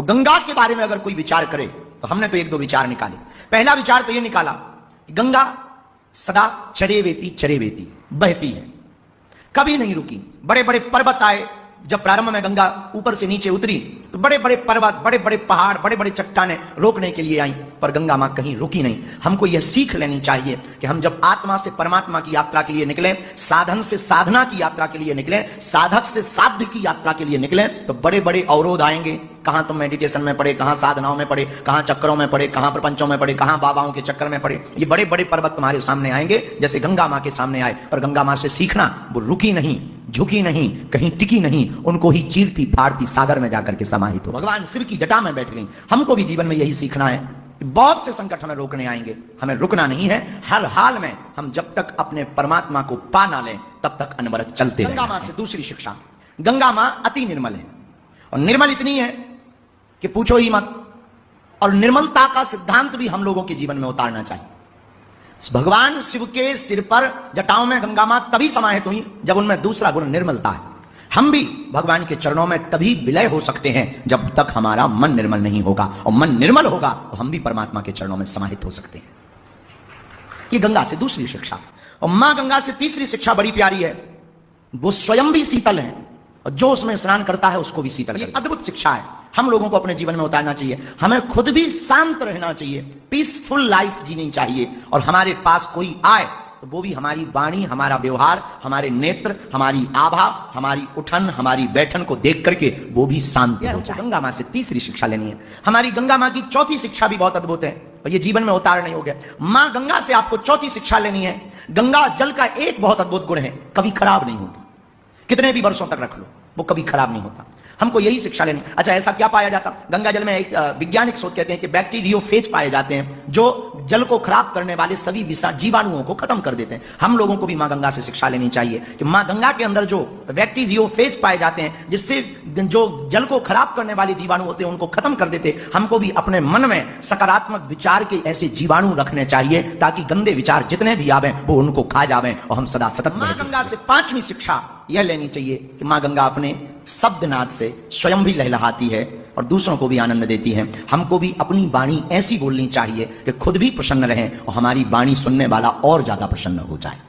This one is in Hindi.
तो गंगा के बारे में अगर कोई विचार करे तो हमने तो एक दो विचार निकाले। पहला विचार तो यह निकाला कि गंगा सदा चरे वेती बहती है, कभी नहीं रुकी। बड़े बड़े पर्वत आए, जब प्रारंभ में गंगा ऊपर से नीचे उतरी तो बड़े बड़े पर्वत, बड़े बड़े पहाड़, बड़े बड़े चट्टानें रोकने के लिए आई, पर गंगा मां कहीं रुकी नहीं। हमको यह सीख लेनी चाहिए कि हम जब आत्मा से परमात्मा की यात्रा के लिए निकले, साधन से साधना की यात्रा के लिए निकले, साधक से साध्य की यात्रा के लिए निकले, तो बड़े बड़े अवरोध आएंगे। कहां तुम मेडिटेशन में पड़े, कहां साधनाओं में पड़े, कहां चक्रों में पड़े, कहां प्रपंचों में पड़े, कहां बाबाओं के चक्कर में पड़े। ये बड़े बड़े पर्वत तुम्हारे सामने आएंगे जैसे गंगा मां के सामने आए। पर गंगा मां से सीखना, वो रुकी नहीं, झुकी नहीं, कहीं टिकी नहीं, उनको ही चीरती फाड़ती सागर में जाकर के समाहित हो, भगवान शिव की जटा में बैठ गई। हमको भी जीवन में यही सीखना है। बहुत से संकट हमें रोकने आएंगे, हमें रुकना नहीं है। हर हाल में हम जब तक अपने परमात्मा को पा ना लें तब तक अनवरत चलते रहें। गंगा मां से दूसरी शिक्षा, गंगा मां अति निर्मल है, और निर्मल इतनी है कि पूछो ही मत। और निर्मलता का सिद्धांत भी हम लोगों के जीवन में उतारना चाहिए। भगवान शिव के सिर पर जटाओं में गंगा मां तभी समाहित हुई जब उनमें दूसरा गुण निर्मलता है। हम भी भगवान के चरणों में तभी विलय हो सकते हैं जब तक हमारा मन निर्मल नहीं होगा, और मन निर्मल होगा तो हम भी परमात्मा के चरणों में समाहित हो सकते हैं। ये गंगा से दूसरी शिक्षा। और मां गंगा से तीसरी शिक्षा बड़ी प्यारी है, वो स्वयं भी शीतल है और जो उसमें स्नान करता है उसको भी शीतल। ये अद्भुत शिक्षा है, हम लोगों को अपने जीवन में उतारना चाहिए। हमें खुद भी शांत रहना चाहिए, पीसफुल लाइफ जीनी चाहिए, और हमारे पास कोई आए तो वो भी हमारी वाणी, हमारा व्यवहार, हमारे नेत्र, हमारी आभा, हमारी उठन, हमारी बैठन को देख करके वो भी शांत हो जाए। गंगा मां से तीसरी शिक्षा लेनी है। हमारी गंगा मां की चौथी शिक्षा भी बहुत अद्भुत है, और ये जीवन में उतार नहीं हो गया। मां गंगा से आपको चौथी शिक्षा लेनी है। गंगा जल का एक बहुत अद्भुत गुण है, कभी खराब नहीं होता। कितने भी वर्षों तक रख लो वो कभी खराब नहीं होता। हमको यही शिक्षा लेनी। अच्छा, ऐसा क्या पाया जाता? गंगा जल में एक वैज्ञानिक शोध कहते हैं कि बैक्टीरियोफेज पाए जाते हैं जो जल को खराब करने वाले सभी विषाणु जीवाणुओं को खत्म कर देते हैं। हम लोगों को भी मां गंगा से शिक्षा लेनी चाहिए कि मां गंगा के अंदर जो बैक्टीरियोफेज पाए जाते हैं जिससे जो जल को खराब करने वाले जीवाणु होते हैं उनको खत्म कर देते। हमको भी अपने मन में सकारात्मक विचार के ऐसे जीवाणु रखने चाहिए ताकि गंदे विचार जितने भी आवे वो उनको खा जावे और हम सदा सतत। मां गंगा से पांचवी शिक्षा यह लेनी चाहिए कि मां गंगा अपने शब्दनाद से स्वयं भी लहलहाती है और दूसरों को भी आनंद देती है। हमको भी अपनी वाणी ऐसी बोलनी चाहिए कि खुद भी प्रसन्न रहें और हमारी वाणी सुनने वाला और ज्यादा प्रसन्न हो जाए।